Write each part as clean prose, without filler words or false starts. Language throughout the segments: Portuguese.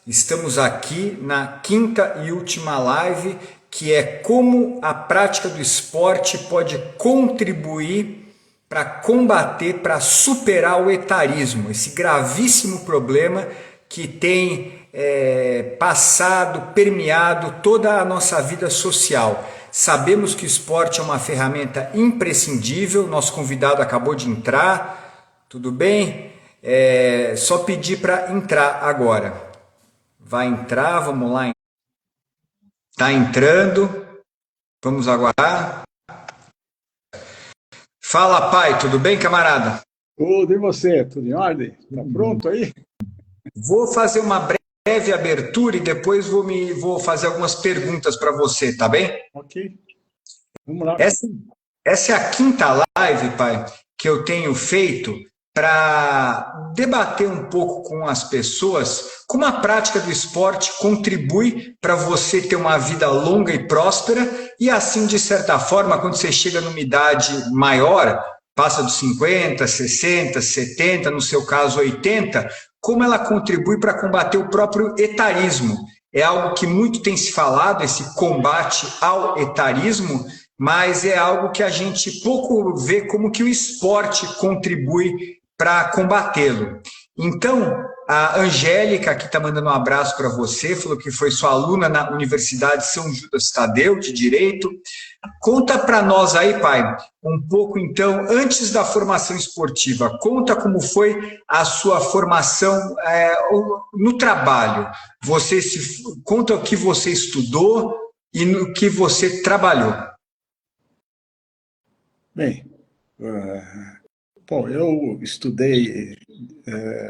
Estamos aqui na quinta e última live, que é como a prática do esporte pode contribuir para combater, para superar o etarismo, esse gravíssimo problema que tem passado, permeado toda a nossa vida social. Sabemos que o esporte é uma ferramenta imprescindível, nosso convidado acabou de entrar, tudo bem? Só pedir para entrar agora. Vai entrar, vamos lá. Está entrando, vamos aguardar. Fala, pai, tudo bem, camarada? Tudo, e você? Tudo em ordem? Tá pronto aí? Vou fazer uma breve abertura e depois vou fazer algumas perguntas para você, tá bem? Ok, vamos lá. Essa é a quinta live, pai, que eu tenho feito para debater um pouco com as pessoas como a prática do esporte contribui para você ter uma vida longa e próspera e assim, de certa forma, quando você chega numa idade maior, passa dos 50, 60, 70, no seu caso 80, como ela contribui para combater o próprio etarismo. É algo que muito tem se falado, esse combate ao etarismo, mas é algo que a gente pouco vê como que o esporte contribui para combatê-lo. Então, a Angélica, que está mandando um abraço para você, falou que foi sua aluna na Universidade São Judas Tadeu, de Direito. Conta para nós aí, pai, um pouco então, antes da formação esportiva, conta como foi a sua formação no trabalho. Conta o que você estudou e no que você trabalhou. Bem, bom, eu estudei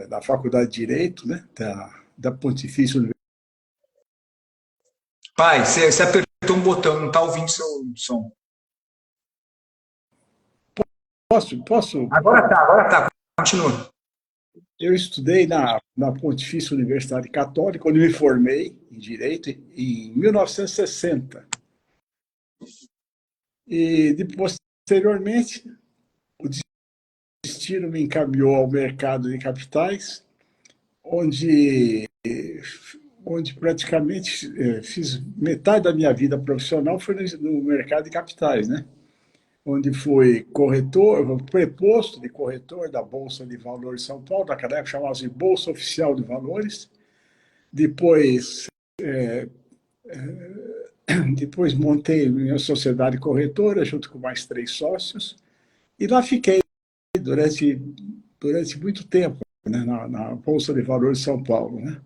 na Faculdade de Direito, né, da Pontifícia Universidade. Pai, você apertou um botão, não está ouvindo seu som. Posso? Agora tá, continua. Eu estudei na Pontifícia Universidade Católica, onde me formei em Direito em 1960. E posteriormente, o destino me encaminhou ao mercado de capitais, onde praticamente fiz metade da minha vida profissional foi no mercado de capitais, né? Onde fui corretor, preposto de corretor da Bolsa de Valores de São Paulo, naquela época chamava-se Bolsa Oficial de Valores. Depois montei minha sociedade corretora, junto com mais 3 sócios, e lá fiquei durante muito tempo, né, na Bolsa de Valores de São Paulo, né?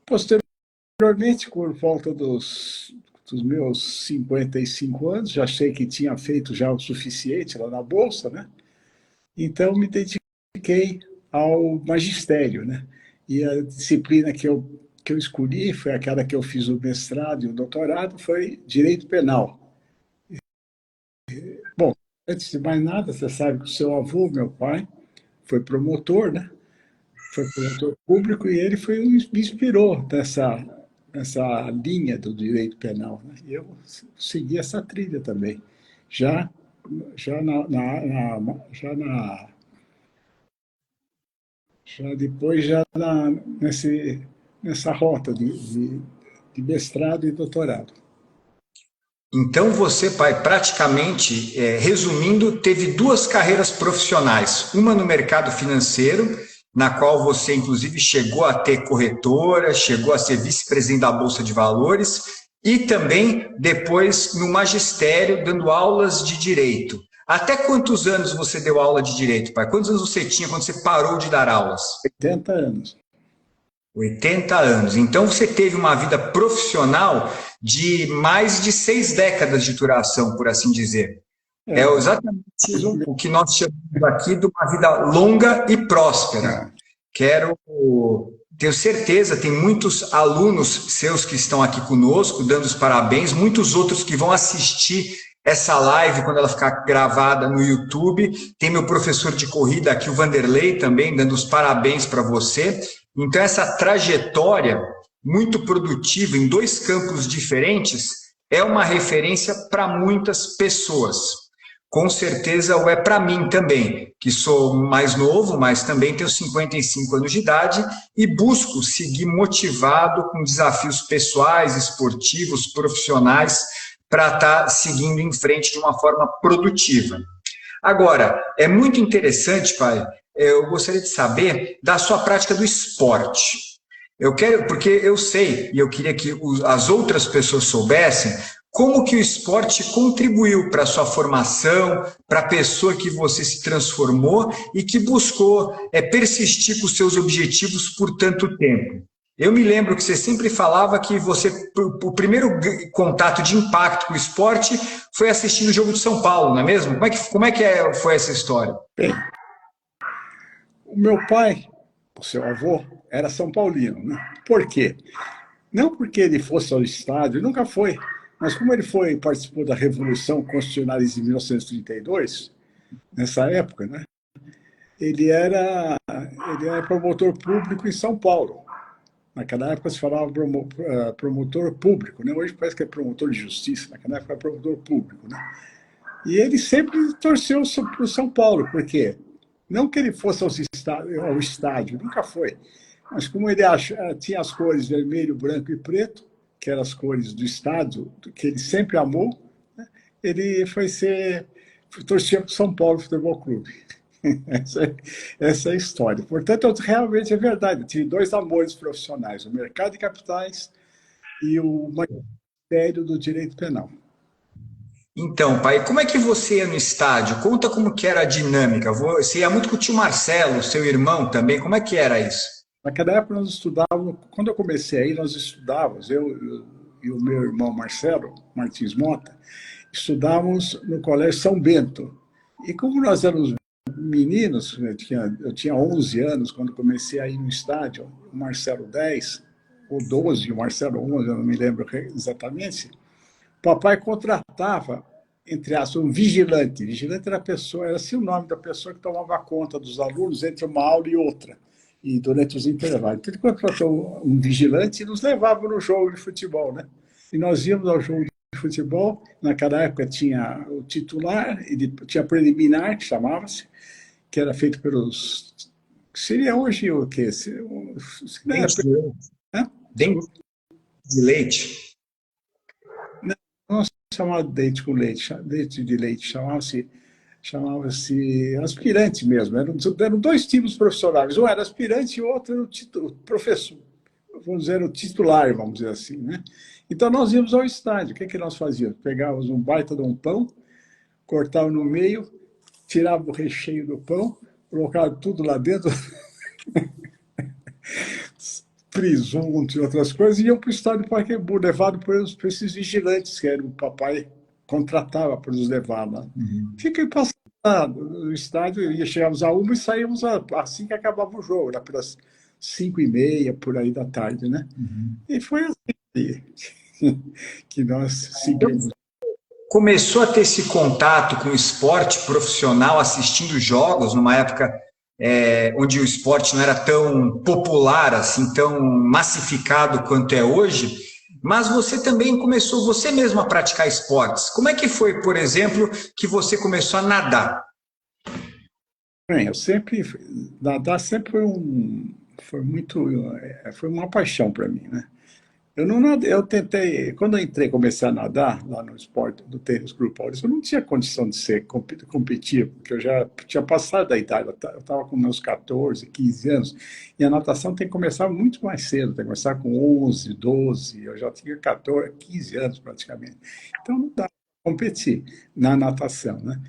Posteriormente, por volta dos meus 55 anos, já achei que tinha feito já o suficiente lá na Bolsa, né? Então, me dediquei ao magistério, né? E a disciplina que eu escolhi foi aquela que eu fiz o mestrado e o doutorado, foi Direito Penal. Bom, antes de mais nada, você sabe que o seu avô, meu pai, foi promotor, né? Foi promotor público e ele me inspirou nessa linha do direito penal, né? E eu segui essa trilha também. Já depois nessa rota de mestrado e doutorado. Então você, pai, praticamente, resumindo, teve 2 carreiras profissionais. Uma no mercado financeiro, na qual você, inclusive, chegou a ter corretora, chegou a ser vice-presidente da Bolsa de Valores, e também depois no magistério, dando aulas de direito. Até quantos anos você deu aula de direito, pai? Quantos anos você tinha quando você parou de dar aulas? 80 anos. 80 anos. Então você teve uma vida profissional de mais de 6 décadas de duração, por assim dizer. É exatamente o que nós chamamos aqui de uma vida longa e próspera. Tenho certeza, tem muitos alunos seus que estão aqui conosco, dando os parabéns, muitos outros que vão assistir essa live quando ela ficar gravada no YouTube. Tem meu professor de corrida aqui, o Vanderlei, também, dando os parabéns para você. Então, essa trajetória muito produtiva em 2 campos diferentes é uma referência para muitas pessoas. com certeza o é para mim também, que sou mais novo, mas também tenho 55 anos de idade e busco seguir motivado com desafios pessoais, esportivos, profissionais, para estar seguindo em frente de uma forma produtiva. Agora, é muito interessante, pai, eu gostaria de saber da sua prática do esporte. Eu quero, porque eu sei, e eu queria que as outras pessoas soubessem, como que o esporte contribuiu para a sua formação, para a pessoa que você se transformou e que buscou persistir com os seus objetivos por tanto tempo. Eu me lembro que você sempre falava que o primeiro contato de impacto com o esporte foi assistindo o jogo de São Paulo, não é mesmo? Foi essa história? Bem, o meu pai, o seu avô, era São Paulino, né? Por quê? Não porque ele fosse ao estádio, nunca foi, mas como ele participou da Revolução Constitucionalista de 1932, nessa época, né? Ele era promotor público em São Paulo. Naquela época se falava promotor público, né? Hoje parece que é promotor de justiça, naquela época era promotor público, né? E ele sempre torceu para o São Paulo, porque não que ele fosse ao estádio, nunca foi, mas como ele tinha as cores vermelho, branco e preto, que eram as cores do estádio, que ele sempre amou, né? Ele torcia para o São Paulo Futebol Clube. Essa é a história. Portanto, realmente é verdade. Eu tive dois amores profissionais: o mercado de capitais e o magistério do direito penal. Então, pai, como é que você ia no estádio? Conta como que era a dinâmica. Você ia muito com o tio Marcelo, seu irmão também. Como é que era isso? Naquela época nós estudávamos, quando eu comecei aí, nós estudávamos, eu e o meu irmão Marcelo Martins Mota, estudávamos no Colégio São Bento. E como nós éramos meninos, eu tinha 11 anos quando comecei a ir no estádio, o Marcelo 10, ou 12, o Marcelo 11, eu não me lembro exatamente, o papai contratava, entre aspas, um vigilante. Vigilante era a pessoa, era assim o nome da pessoa que tomava conta dos alunos entre uma aula e outra, e durante os intervalos. Então, ele contratou um vigilante e nos levava no jogo de futebol, né? E nós íamos ao jogo de futebol. Naquela época tinha o titular, tinha preliminar, que chamava-se, que era feito pelos... Seria hoje o quê? Seria, Dente de leite. né? Dente de leite. Não chamava dente com leite, dente de leite, chamava-se aspirante mesmo. Eram dois tipos profissionais. Um era aspirante e o outro era o professor, vamos dizer, o titular, vamos dizer assim, né? Então, nós íamos ao estádio. O que nós fazíamos? Pegávamos um baita de um pão, cortava no meio, tirava o recheio do pão, colocava tudo lá dentro, presunto e outras coisas, e iam para o estádio do Pacaembu, levado por esses vigilantes, que era o papai contratava para nos levar lá. Fiquei passando no estádio, chegávamos a 1 e saímos assim que acabava o jogo, era pelas 5h30, por aí da tarde, né? E foi assim que nós seguimos. Começou a ter esse contato com o esporte profissional, assistindo jogos, numa época onde o esporte não era tão popular, assim, tão massificado quanto é hoje, mas você também começou você mesmo a praticar esportes. Como é que foi, por exemplo, que você começou a nadar? Bem, nadar sempre foi uma paixão para mim, né? Eu não nadei, eu tentei, quando eu comecei a nadar lá no esporte do tênis Grupo Paulista, eu não tinha condição de competir, porque eu já tinha passado da idade, eu estava com meus 14, 15 anos, e a natação tem que começar muito mais cedo, tem que começar com 11, 12, eu já tinha 14, 15 anos praticamente. Então não dá para competir na natação, né?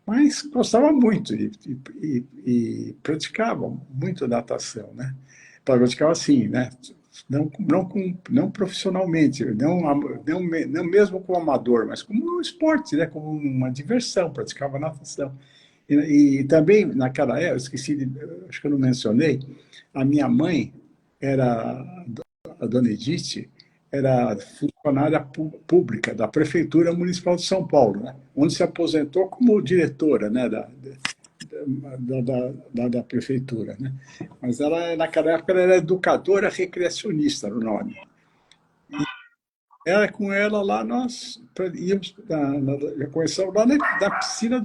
Mas gostava muito e praticava muito natação, né? Praticava assim, né? Não profissionalmente, não mesmo como amador, mas como um esporte, né? Como uma diversão, praticava natação. E também, naquela época, acho que eu não mencionei, a minha mãe era, a dona Edith, era funcionária pública da Prefeitura Municipal de São Paulo, né? Onde se aposentou como diretora, né? Da prefeitura, né? Mas ela, naquela época, ela era educadora recreacionista, no nome. era com ela lá, nós íamos, já começamos lá na piscina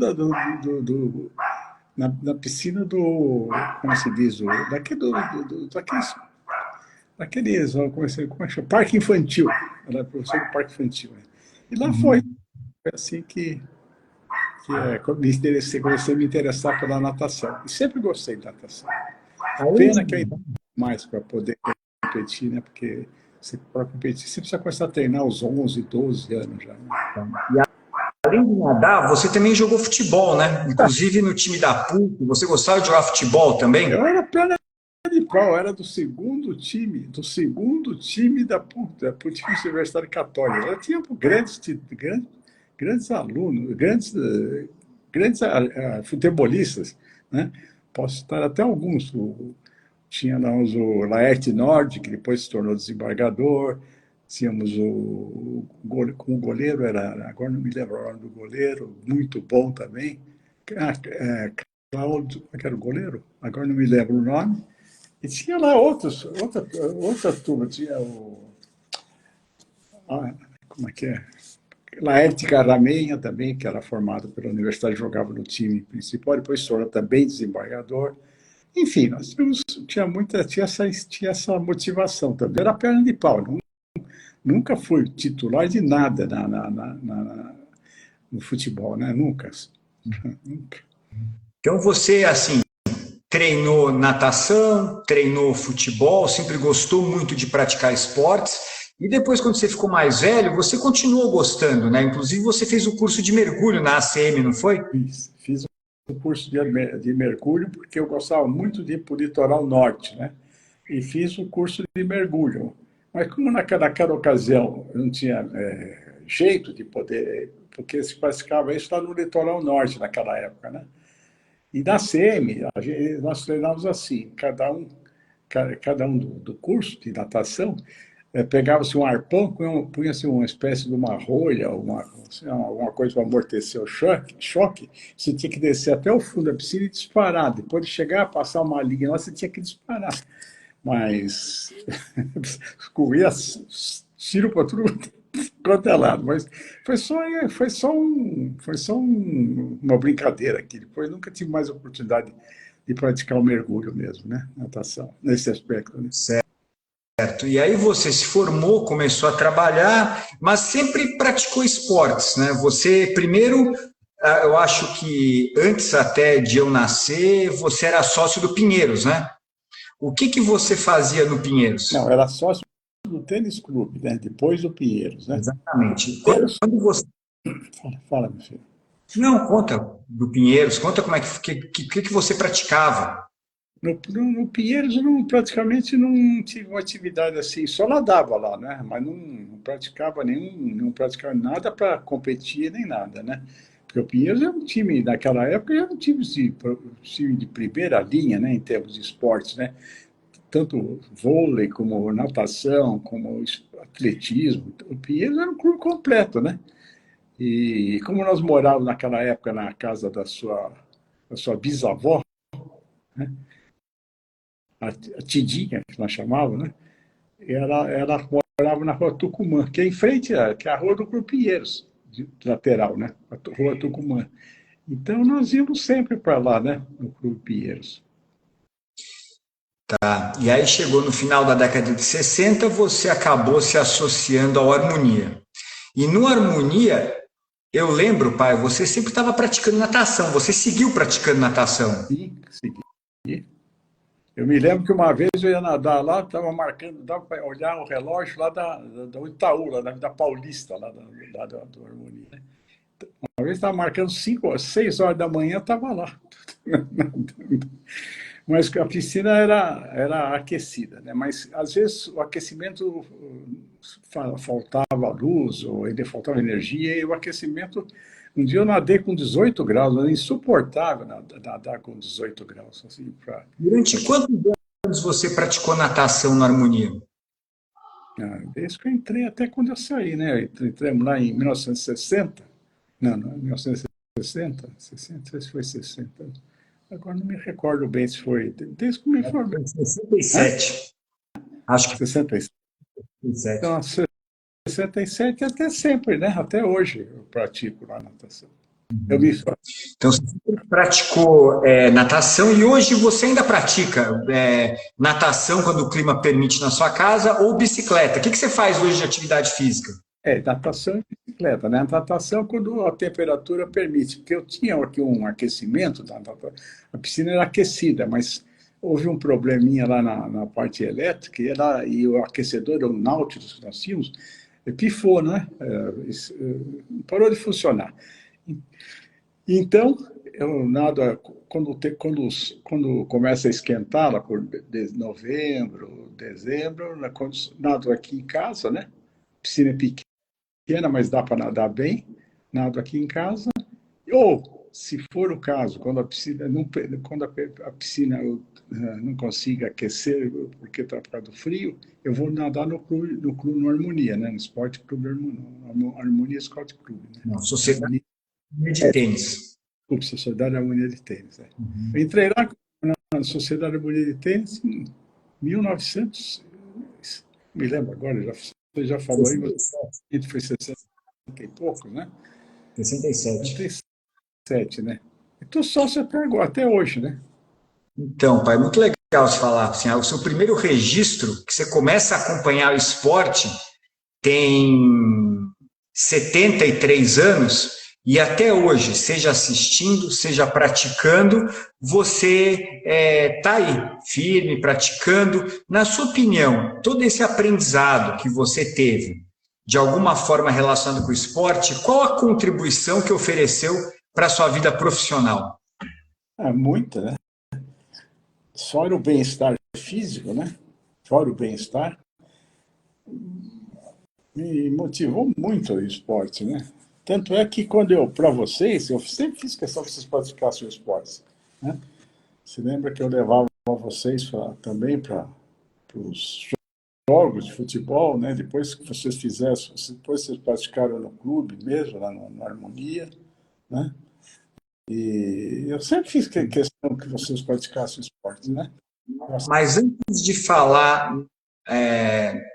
na piscina do, como se diz, daqueles, como é que chama? Parque infantil. Ela é professora do parque infantil. Né? E lá Uhum. foi assim comecei a me interessar pela natação. E sempre gostei de natação. Além Pena que eu de, ainda mais para poder competir, né? Porque para competir você precisa começar a treinar aos 11, 12 anos já. Né? além de nadar, você também jogou futebol, né? Inclusive no time da PUC, você gostava de jogar futebol também? Eu era perna de pau, era do segundo time da Pontifícia Universidade Católica. Ela tinha grandes alunos, grandes futebolistas, né? Posso citar até alguns. Tinha lá o Laerte Nord, que depois se tornou desembargador. Tínhamos como goleiro, agora não me lembro o nome do goleiro, muito bom também. Cláudio, como é que era o goleiro? Agora não me lembro o nome. E tinha lá outra turma, tinha como é que é? Laerte Carramenha também, que era formado pela universidade, jogava no time principal, depois se tornou também desembargador. Enfim, tinha essa motivação também. Era perna de pau, nunca fui titular de nada no futebol, né? Nunca. Nunca. Então você, assim, treinou natação, treinou futebol, sempre gostou muito de praticar esportes. E depois, quando você ficou mais velho, você continuou gostando, né? Inclusive, você fez o curso de mergulho na ACM, não foi? Fiz um curso de mergulho porque eu gostava muito de ir para o litoral norte, né? E fiz o curso de mergulho. Mas como naquela ocasião eu não tinha jeito de poder, porque se praticava isso lá no litoral norte naquela época, né? E na CM, nós treinávamos assim, cada um do curso de natação pegava-se um arpão, punha-se uma espécie de uma rolha, alguma coisa para amortecer o choque, você tinha que descer até o fundo da piscina e disparar. Depois de chegar a passar uma linha lá, você tinha que disparar. Mas corria tiro para tudo quanto é lado. Mas uma brincadeira aqui. Depois nunca tive mais oportunidade de praticar o mergulho mesmo, né? Natação, nesse aspecto. Né? Certo. E aí você se formou, começou a trabalhar, mas sempre praticou esportes, né? Você primeiro, eu acho que antes até de eu nascer, você era sócio do Pinheiros, né? O que que você fazia no Não, Pinheiros? era sócio do tênis clube, né? Depois do Pinheiros, né? Exatamente. Pinheiros, Quando você fala, meu filho. não conta do Pinheiros, conta como é que você praticava. No Pinheiros eu praticamente não tive uma atividade assim, só nadava lá, né? Mas não praticava não praticava nada para competir nem nada, né? Porque o Pinheiros é um time, naquela época, era um time de primeira linha, né? Em termos de esportes, né? Tanto vôlei, como natação, como atletismo. O Pinheiros era um clube completo, né? E como nós morávamos naquela época na casa da sua bisavó, a Tidinha, que nós chamávamos, né? Ela morava na rua Tucumã, que é em frente, que é a rua do Grupo Pinheiros, de lateral, né? A rua Tucumã. Então nós íamos sempre para lá, né? No Clube Pinheiros. E aí chegou no final da década de 60, você acabou se associando ao Harmonia. E no Harmonia, eu lembro, pai, você sempre estava praticando natação, você seguiu praticando natação. Sim, segui. Eu me lembro que uma vez eu ia nadar lá, estava marcando, dava para olhar o relógio lá da Itaú, lá da Paulista, do Harmonia. Né? Uma vez estava marcando 6 horas da manhã, estava lá. Mas a piscina era aquecida, né? Mas às vezes o aquecimento faltava luz, ou ainda faltava energia, e o aquecimento. Um dia eu nadei com 18 graus, era insuportável nadar com 18 graus. Assim, Durante quantos anos você praticou natação no Harmonia? desde que eu entrei até quando eu saí, né? Entramos lá em 1960. Não, 1960, 60, não sei se foi 60. Agora não me recordo bem se foi. Desde que eu me formei. Em Hã? 67. Acho que 67. foi 67. Então, 67 até sempre, né? Até hoje eu pratico a natação. Eu me... Então, você sempre praticou natação e hoje você ainda pratica natação quando o clima permite na sua casa ou bicicleta? O que você faz hoje de atividade física? Natação e bicicleta, né? Natação quando a temperatura permite, porque eu tinha aqui um aquecimento, a piscina era aquecida, mas houve um probleminha lá na parte elétrica e o aquecedor, o Nautilus que nós tínhamos, pifou, né? Parou de funcionar. Então, eu nado, quando começa a esquentar, lá por novembro, dezembro, nado aqui em casa, né? Piscina é pequena, mas dá para nadar bem, nado aqui em casa. Ou, se for o caso, quando a piscina não consiga aquecer, porque está por causa do frio, eu vou nadar no Harmonia, né? No Esporte Clube Harmonia Esporte Clube. Né? Não, Sociedade de Tênis. Sociedade Harmonia de Tênis. Eu entrei lá na Sociedade Harmonia de Tênis em 1900, me lembro agora, você já falou aí, mas foi 60 e pouco, né? 67. 67, né? Estou sócio até agora, até hoje, né? Então, pai, muito legal você falar. Assim, o seu primeiro registro, que você começa a acompanhar o esporte, tem 73 anos, e até hoje, seja assistindo, seja praticando, você está aí, firme, praticando. Na sua opinião, todo esse aprendizado que você teve, de alguma forma relacionado com o esporte, qual a contribuição que ofereceu para a sua vida profissional? Muita, né? Fora o bem-estar físico, né? Fora o bem-estar, me motivou muito o esporte, né? Tanto é que quando para vocês, eu sempre fiz questão que vocês praticassem o esporte, né? Você lembra que eu levava vocês também para os jogos de futebol, né? Depois que vocês fizessem, depois vocês praticaram no clube mesmo, lá na Harmonia, né? E eu sempre fiz questão que vocês praticassem esporte, né? Mas antes de falar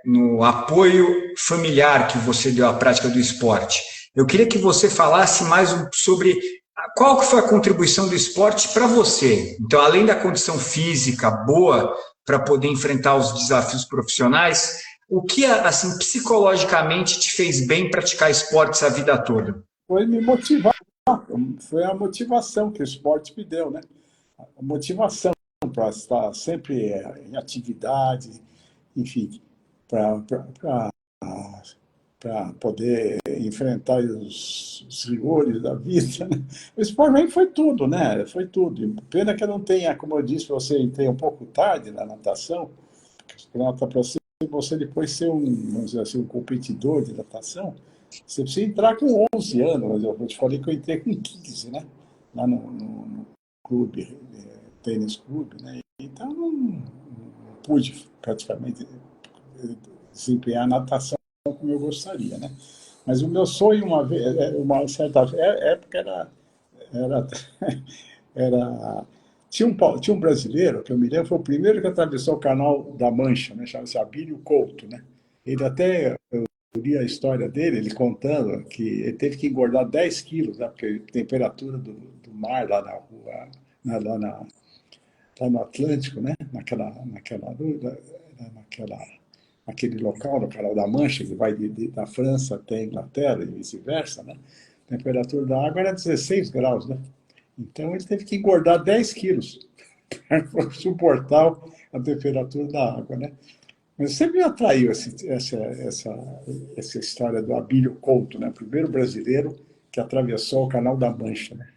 no apoio familiar que você deu à prática do esporte, eu queria que você falasse mais sobre qual foi a contribuição do esporte para você. Então, além da condição física boa para poder enfrentar os desafios profissionais, o que, assim, psicologicamente te fez bem praticar esportes a vida toda? Foi me motivar, foi a motivação que o esporte me deu, né? A motivação para estar sempre em atividade, enfim, para poder enfrentar os rigores da vida. Né? O esporte foi tudo, né? Foi tudo. Pena que eu não tenha, como eu disse, você entrei um pouco tarde na natação, para você depois ser vamos dizer assim, um competidor de natação, você precisa entrar com 11 anos, eu te falei que eu entrei com 15, né? Lá no clube, tênis clube, né? Então não pude praticamente desempenhar a natação como eu gostaria, né? Mas o meu sonho uma certa época tinha um brasileiro que eu me lembro, foi o primeiro que atravessou o Canal da Mancha, né? Chama-se Abílio Couto, né? Ele até eu li a história dele, ele contando que ele teve que engordar 10 quilos, né? Porque a temperatura do mar lá na rua, lá no Atlântico, né? Naquele local, no Canal da Mancha, que vai da França até a Inglaterra e vice-versa, né? A temperatura da água era 16 graus, né? Então ele teve que engordar 10 quilos para suportar a temperatura da água, né? Mas sempre me atraiu essa história do Abílio Couto, né? O primeiro brasileiro que atravessou o Canal da Mancha, né?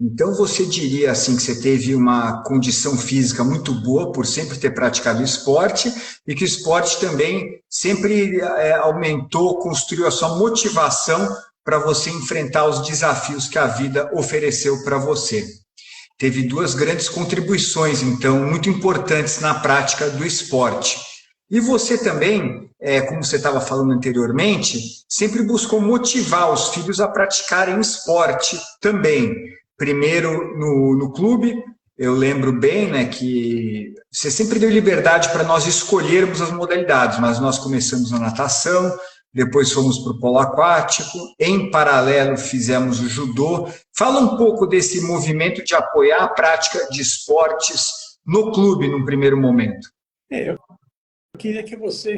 Então você diria assim que você teve uma condição física muito boa por sempre ter praticado esporte e que o esporte também sempre aumentou, construiu a sua motivação para você enfrentar os desafios que a vida ofereceu para você. Teve duas grandes contribuições, então, muito importantes na prática do esporte. E você também, como você estava falando anteriormente, sempre buscou motivar os filhos a praticarem esporte também. Primeiro no clube, eu lembro bem, né, que você sempre deu liberdade para nós escolhermos as modalidades, mas nós começamos na natação, depois fomos para o polo aquático, em paralelo fizemos o judô. Fala um pouco desse movimento de apoiar a prática de esportes no clube, num primeiro momento. Eu queria que você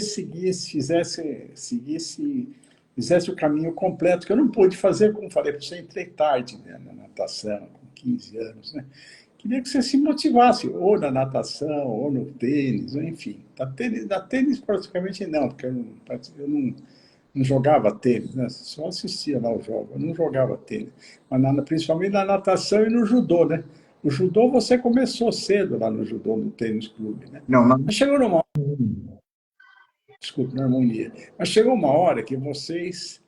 fizesse o caminho completo, que eu não pude fazer, como falei para você, entrei tarde, né, na natação, com 15 anos, né? Queria que você se motivasse, ou na natação, ou no tênis, ou enfim. Da tênis praticamente não, porque eu não jogava tênis, né? Só assistia lá o jogo, eu não jogava tênis. Mas principalmente na natação e no judô, né? O judô você começou cedo lá no judô, no tênis clube, né? Não, não. Mas chegou numa desculpe, na harmonia. Mas chegou uma hora que vocês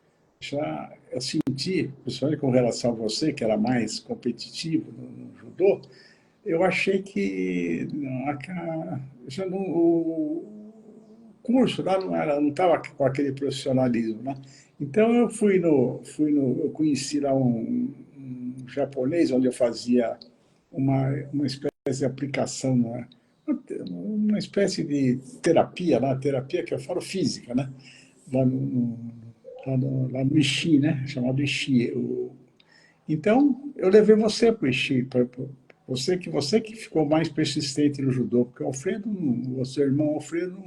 eu senti, principalmente com relação a você, que era mais competitivo no judô, eu achei que já não, o curso lá não estava com aquele profissionalismo, né? Então eu conheci lá um japonês, onde eu fazia uma espécie de aplicação, uma espécie de terapia lá, terapia que eu falo física, né? Lá no Ishii, né? Chamado Ishii. Então, eu levei você para o Ishii, você que ficou mais persistente no judô, porque o Alfredo, o seu irmão Alfredo,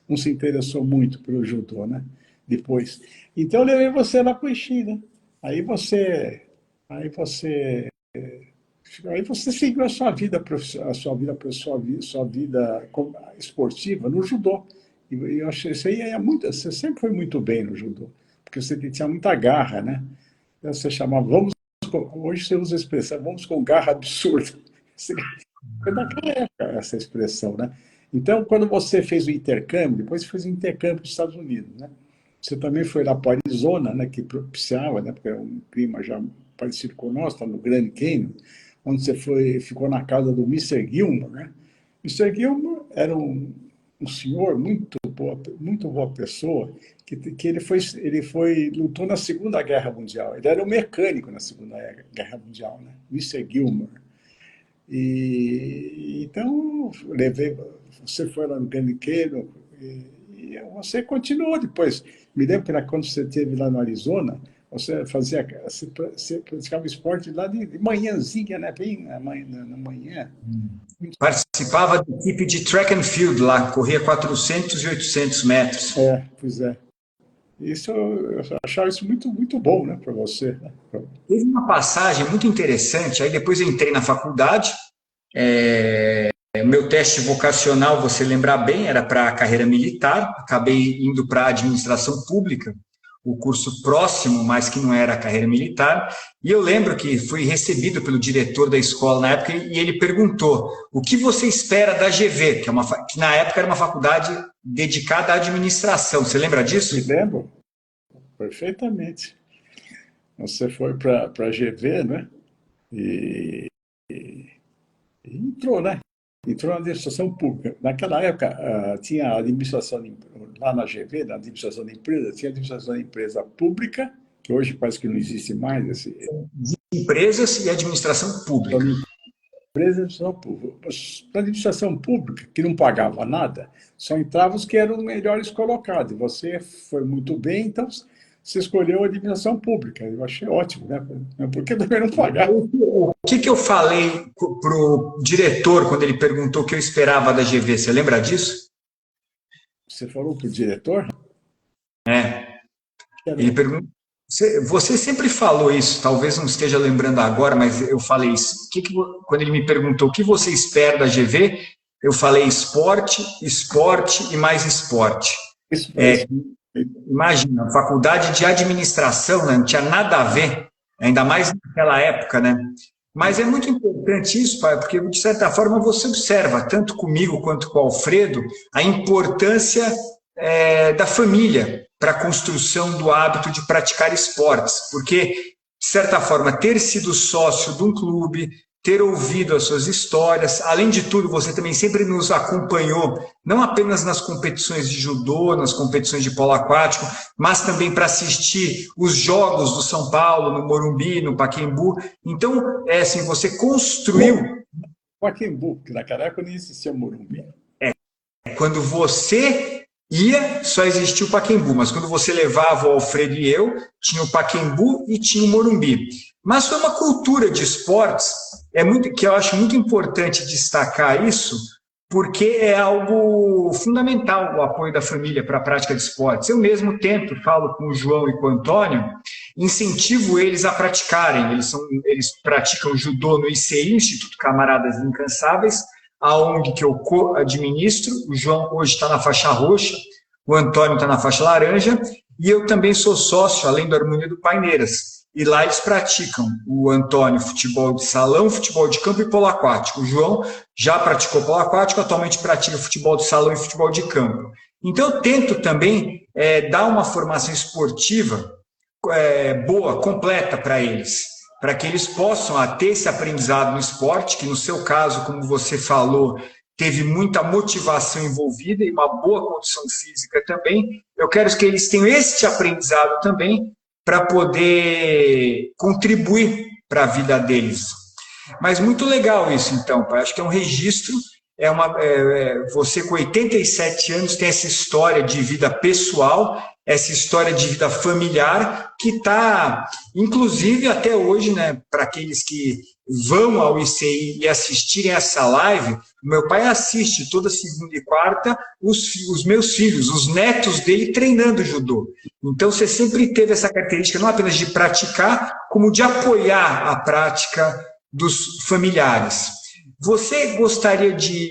não se interessou muito pelo judô, né? Depois. Então, eu levei você lá para o Ishii, né? Aí você seguiu a sua vida, sua vida esportiva no judô. E eu achei isso aí você sempre foi muito bem no judô, porque você tinha muita garra, né? Então, você chamava, hoje você usa a expressão, vamos com garra absurda. Foi daquela época essa expressão, né? Então, quando você fez o intercâmbio, depois você fez o intercâmbio para os Estados Unidos, né? Você também foi lá para Arizona, né, que propiciava, né, porque é um clima já parecido com o nosso, está no Grand Canyon, onde você ficou na casa do Mister Gilmore, né? Mister Gilmore era um senhor muito boa pessoa, que lutou na Segunda Guerra Mundial. Ele era um mecânico na Segunda Guerra Mundial, né? Mister Gilmore. Então, você foi lá no Grand Canyon e você continuou depois. Me lembro que quando você esteve lá no Arizona, você praticava esporte lá de manhãzinha, né? Bem na manhã. Participava da equipe de track and field lá, corria 400 e 800 metros. Pois é. Eu achava isso muito, muito bom, né, para você. Né? Teve uma passagem muito interessante, aí depois eu entrei na faculdade, o meu teste vocacional, você lembrar bem, era para a carreira militar, acabei indo para a administração pública, o curso próximo, mas que não era a carreira militar, e eu lembro que fui recebido pelo diretor da escola na época, e ele perguntou, o que você espera da GV, que na época era uma faculdade dedicada à administração, você lembra disso? Me lembro, perfeitamente. Você foi para a GV, né? E entrou, né? Entrou na administração pública. Naquela época, tinha a administração, lá na GV, na administração de empresa, tinha a administração de empresa pública, que hoje parece que não existe mais. De empresas e administração pública. Administração pública. Na administração pública, que não pagava nada, só entravam os que eram melhores colocados. Você foi muito bem, então você escolheu a administração pública. Eu achei ótimo, né? Porque também não pagava. O que eu falei para o diretor quando ele perguntou o que eu esperava da GV? Você lembra disso? Você falou para o diretor? Ele perguntou. Você sempre falou isso, talvez não esteja lembrando agora, mas eu falei isso. Quando ele me perguntou o que você espera da GV, eu falei esporte, esporte e mais esporte. Imagina, faculdade de administração, né? Não tinha nada a ver, ainda mais naquela época, né? Mas é muito importante isso, pai, porque de certa forma você observa, tanto comigo quanto com o Alfredo, a importância da família para a construção do hábito de praticar esportes, porque, de certa forma, ter sido sócio de um clube, ter ouvido as suas histórias, além de tudo, você também sempre nos acompanhou, não apenas nas competições de judô, nas competições de polo aquático, mas também para assistir os jogos do São Paulo, no Morumbi, no Pacaembu. Então, assim, você construiu... Pacaembu, porque naquela época não existia Morumbi. Quando você só existia o Pacaembu, mas quando você levava o Alfredo e eu, tinha o Pacaembu e tinha o Morumbi. Mas foi uma cultura de esportes, que eu acho muito importante destacar isso, porque é algo fundamental o apoio da família para a prática de esportes. Eu mesmo tento, falo com o João e com o Antônio, incentivo eles a praticarem. Eles praticam judô no ICI, Instituto Camaradas Incansáveis, a ONG que eu co-administro. O João hoje está na faixa roxa, o Antônio está na faixa laranja, e eu também sou sócio, além da Harmonia do Paineiras. E lá eles praticam, o Antônio, futebol de salão, futebol de campo e polo aquático. O João já praticou polo aquático, atualmente pratica futebol de salão e futebol de campo. Então eu tento também dar uma formação esportiva boa, completa para eles, para que eles possam ter esse aprendizado no esporte, que no seu caso, como você falou, teve muita motivação envolvida e uma boa condição física também. Eu quero que eles tenham este aprendizado também para poder contribuir para a vida deles. Mas muito legal isso, então, pai. Acho que é um registro. Você, com 87 anos, tem essa história de vida pessoal, essa história de vida familiar, que está, inclusive, até hoje, né, para aqueles que vão ao ICI e assistirem essa live. Meu pai assiste toda segunda e quarta os meus filhos, os netos dele treinando judô. Então você sempre teve essa característica não apenas de praticar, como de apoiar a prática dos familiares. Você gostaria de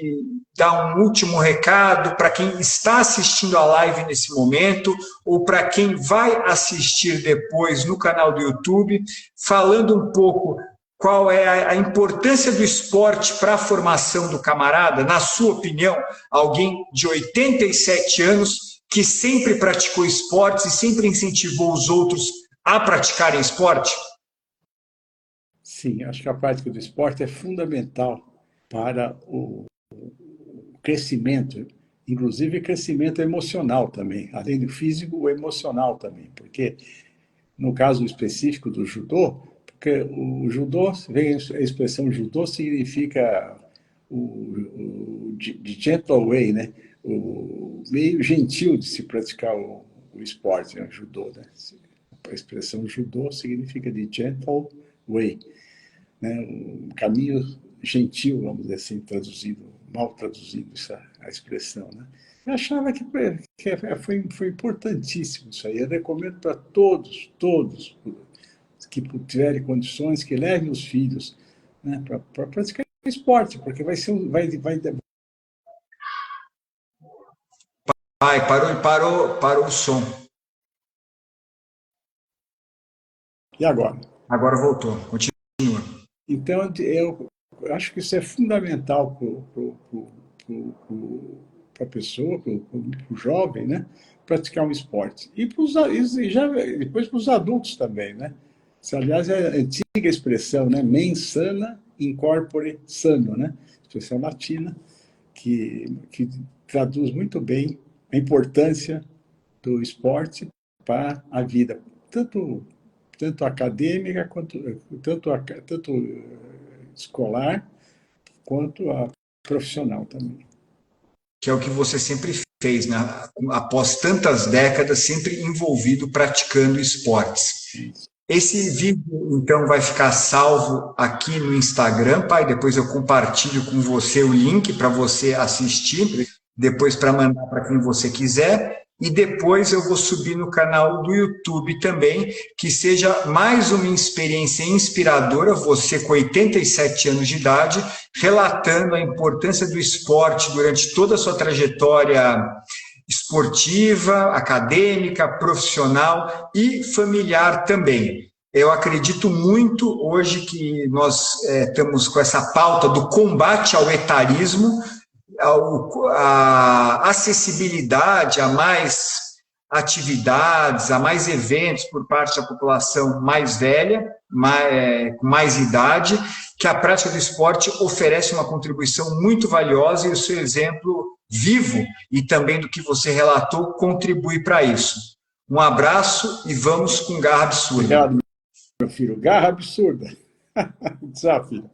dar um último recado para quem está assistindo a live nesse momento ou para quem vai assistir depois no canal do YouTube, falando um pouco qual é a importância do esporte para a formação do camarada? Na sua opinião, alguém de 87 anos que sempre praticou esportes e sempre incentivou os outros a praticarem esporte? Sim, acho que a prática do esporte é fundamental para o crescimento, inclusive crescimento emocional também, além do físico, o emocional também, porque no caso específico do judô, porque o judô, vem a expressão judô significa de gentle way, né? O meio gentil de se praticar o esporte, né? O judô, né? A expressão judô significa de gentle way, né? Um caminho gentil, vamos dizer assim, traduzido, mal traduzido a expressão, né? Eu achava que foi importantíssimo isso aí. Eu recomendo para todos que tiverem condições, que levem os filhos, né, para praticar esporte, porque vai ser Pai, parou o som. E agora? Agora voltou. Continua. Então, eu acho que isso é fundamental para a pessoa, para o jovem, né? Praticar um esporte. E depois para os adultos também, né? Isso, aliás, é a antiga expressão, né? Mens sana in corpore sano, né? Expressão latina que traduz muito bem a importância do esporte para a vida, tanto acadêmica, tanto escolar, quanto a profissional também. Que é o que você sempre fez, né? Após tantas décadas, sempre envolvido praticando esportes. Esse vídeo, então, vai ficar salvo aqui no Instagram, pai. Depois eu compartilho com você o link para você assistir, depois para mandar para quem você quiser. E depois eu vou subir no canal do YouTube também, que seja mais uma experiência inspiradora, você com 87 anos de idade, relatando a importância do esporte durante toda a sua trajetória esportiva, acadêmica, profissional e familiar também. Eu acredito muito hoje que nós estamos com essa pauta do combate ao etarismo, a acessibilidade a mais atividades, a mais eventos por parte da população mais velha, com mais idade, que a prática do esporte oferece uma contribuição muito valiosa e o seu exemplo vivo e também do que você relatou contribui para isso. Um abraço e vamos com garra absurda. Obrigado, meu filho. Garra absurda. Desafio.